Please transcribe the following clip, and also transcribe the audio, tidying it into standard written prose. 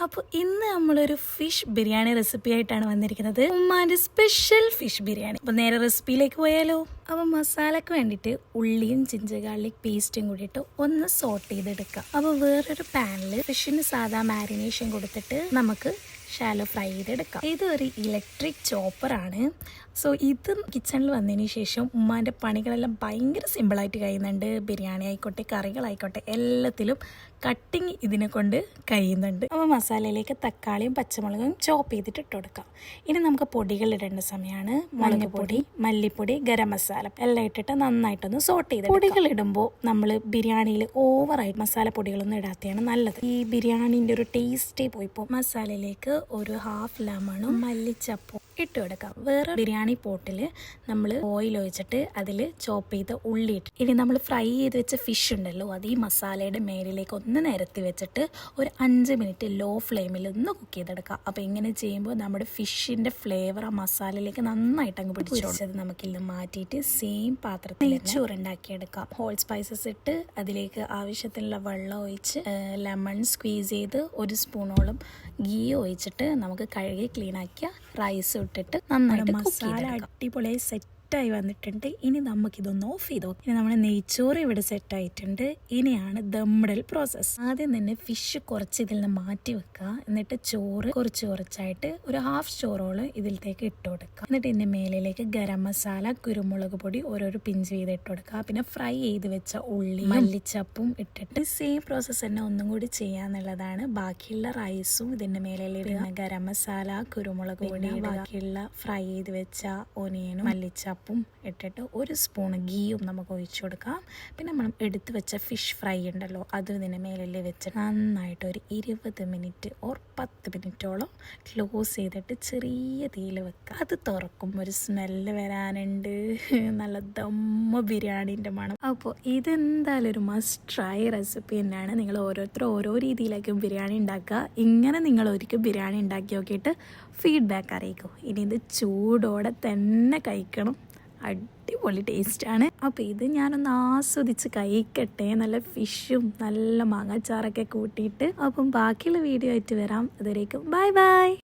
അപ്പോൾ ഇന്ന് നമ്മളൊരു ഫിഷ് ബിരിയാണി റെസിപ്പി ആയിട്ടാണ് വന്നിരിക്കുന്നത്. ഉമ്മാൻ്റെ സ്പെഷ്യൽ ഫിഷ് ബിരിയാണി. അപ്പോൾ നേരെ റെസിപ്പിയിലേക്ക് പോയാലോ. അപ്പോൾ മസാലയ്ക്ക് വേണ്ടിയിട്ട് ഉള്ളിയും ജിഞ്ചർ ഗാർലിക് പേസ്റ്റും കൂടിയിട്ട് ഒന്ന് സോട്ട് ചെയ്തെടുക്കുക. അപ്പോൾ വേറൊരു പാനിൽ ഫിഷിന് സാധാ മാരിനേഷൻ കൊടുത്തിട്ട് നമുക്ക് ഷാലോ ഫ്രൈ ചെയ്തെടുക്കാം. ഇതൊരു ഇലക്ട്രിക് ചോപ്പറാണ്. സോ ഇത് കിച്ചണിൽ വന്നതിന് ശേഷം ഉമ്മാൻ്റെ പണികളെല്ലാം ഭയങ്കര സിമ്പിളായിട്ട് കഴിയുന്നുണ്ട്. ബിരിയാണി ആയിക്കോട്ടെ, കറികളായിക്കോട്ടെ, എല്ലാത്തിലും കട്ടിങ് ഇതിനെ കൊണ്ട് കഴിയുന്നുണ്ട്. അപ്പോൾ മസാലയിലേക്ക് തക്കാളിയും പച്ചമുളകും ചോപ്പ് ചെയ്തിട്ട് ഇട്ട് കൊടുക്കാം. ഇനി നമുക്ക് പൊടികൾ ഇടേണ്ട സമയമാണ്. മുളക് പൊടി, മല്ലിപ്പൊടി, ഗരം മസാല എല്ലാം ഇട്ടിട്ട് നന്നായിട്ടൊന്ന് സോട്ട് ചെയ്ത്. പൊടികൾ ഇടുമ്പോൾ നമ്മൾ ബിരിയാണിയിൽ ഓവറായിട്ട് മസാല പൊടികളൊന്നും ഇടാത്തതാണ് നല്ലത്. ഈ ബിരിയാണീൻ്റെ ഒരു ടേസ്റ്റേ പോയിപ്പോൾ. മസാലയിലേക്ക് ഒരു ഹാഫ് ലെമണും മല്ലിച്ചപ്പും ഇട്ട് കൊടുക്കാം. വേറെ ബിരിയാണി പോട്ടിൽ നമ്മൾ ഓയിൽ ഒഴിച്ചിട്ട് അതിൽ ചോപ്പ് ചെയ്ത ഉള്ളി ഇട്ട് ഇനി നമ്മൾ ഫ്രൈ ചെയ്ത് വെച്ച ഫിഷ് ഉണ്ടല്ലോ, അത് ഈ മസാലയുടെ മേലിലേക്ക് ഒന്ന് നിരത്തി വെച്ചിട്ട് ഒരു 5 മിനിറ്റ് ലോ ഫ്ലെയിമിൽ ഒന്ന് കുക്ക് ചെയ്തെടുക്കാം. അപ്പോൾ ഇങ്ങനെ ചെയ്യുമ്പോൾ നമ്മുടെ ഫിഷിൻ്റെ ഫ്ലേവർ ആ മസാലയിലേക്ക് നന്നായിട്ട് അങ്ങ് പിടിച്ചത് നമുക്കിന്ന് മാറ്റിയിട്ട് സെയിം പാത്രത്തിൽ ചോറുണ്ടാക്കിയെടുക്കാം. ഹോൾ സ്പൈസസ് ഇട്ട് അതിലേക്ക് ആവശ്യത്തിനുള്ള വെള്ളം ഒഴിച്ച് ലെമൺ സ്ക്വീസ് ചെയ്ത് ഒരു സ്പൂണോളം ഗീ ഒഴിച്ചിട്ട് നമുക്ക് കഴുകി ക്ലീൻ ആക്കിയ റൈസ് ഇട്ടിട്ട് നന്നായിട്ട് മസാല അടിപൊളിയായി സെറ്റായി വന്നിട്ടുണ്ട്. ഇനി നമുക്കിതൊന്ന് ഓഫ് ചെയ്തോ. ഇനി നമ്മുടെ നെയ്ച്ചോറ് ഇവിടെ സെറ്റായിട്ടുണ്ട്. ഇനിയാണ് ദമ്മിടൽ പ്രോസസ്സ്. ആദ്യം തന്നെ ഫിഷ് കുറച്ച് ഇതിൽ നിന്ന് മാറ്റി വെക്കുക. എന്നിട്ട് ചോറ് കുറച്ചായിട്ട് ഒരു ഹാഫ് ചോറോളം ഇതിലേക്ക് ഇട്ട് കൊടുക്കുക. എന്നിട്ട് ഇതിൻ്റെ മേലിലേക്ക് ഗരം മസാല, കുരുമുളക് പൊടി ഓരോരോ പിഞ്ച് ചെയ്ത് ഇട്ട് കൊടുക്കുക. പിന്നെ ഫ്രൈ ചെയ്ത് വെച്ച ഉള്ളി, മല്ലിച്ചപ്പും ഇട്ടിട്ട് സെയിം പ്രോസസ്സ് തന്നെ ഒന്നും കൂടി ചെയ്യാന്നുള്ളതാണ്. ബാക്കിയുള്ള റൈസും ഇതിൻ്റെ മേലിലിടുക. ഗരം മസാല, കുരുമുളക് പൊടി, ബാക്കിയുള്ള ഫ്രൈ ചെയ്ത് വെച്ച ഒനിയനും മല്ലിച്ചപ്പും ഇട്ടിട്ട് ഒരു സ്പൂൺ ഗീയും നമുക്ക് ഒഴിച്ചു കൊടുക്കാം. പിന്നെ നമ്മൾ എടുത്തു വെച്ച ഫിഷ് ഫ്രൈ ഉണ്ടല്ലോ, അത് ഇതിൻ്റെ മേലിൽ വെച്ച് നന്നായിട്ട് ഒരു 20 മിനിറ്റ് ഓർ 10 മിനിറ്റോളം ക്ലോസ് ചെയ്തിട്ട് ചെറിയ തീയിൽ വെക്കുക. അത് തുറക്കുമ്പോൾ ഒരു സ്മെല്ല് വരാനുണ്ട്. നല്ല ദമ്മ ബിരിയാണീൻ്റെ മണം. അപ്പോൾ ഇതെന്തായാലും ഒരു മസ്റ്റ് ട്രൈ റെസിപ്പി തന്നെയാണ്. നിങ്ങൾ ഓരോരുത്തരും ഓരോ രീതിയിലായിരിക്കും ബിരിയാണി ഉണ്ടാക്കുക. ഇങ്ങനെ നിങ്ങൾ ഒരിക്കൽ ബിരിയാണി ഉണ്ടാക്കി നോക്കിയിട്ട് ഫീഡ്ബാക്ക് അറിയിക്കും. ഇനി ഇത് ചൂടോടെ തന്നെ കഴിക്കണം. അടിപൊളി ടേസ്റ്റാണ്. അപ്പോൾ ഇത് ഞാനൊന്ന് ആസ്വദിച്ച് കഴിക്കട്ടെ. നല്ല ഫിഷും നല്ല മാങ്ങാച്ചാറൊക്കെ കൂട്ടിയിട്ട്. അപ്പം ബാക്കിയുള്ള വീഡിയോ ആയിട്ട് വരാം. അതുവരേക്കും ബൈ ബൈ.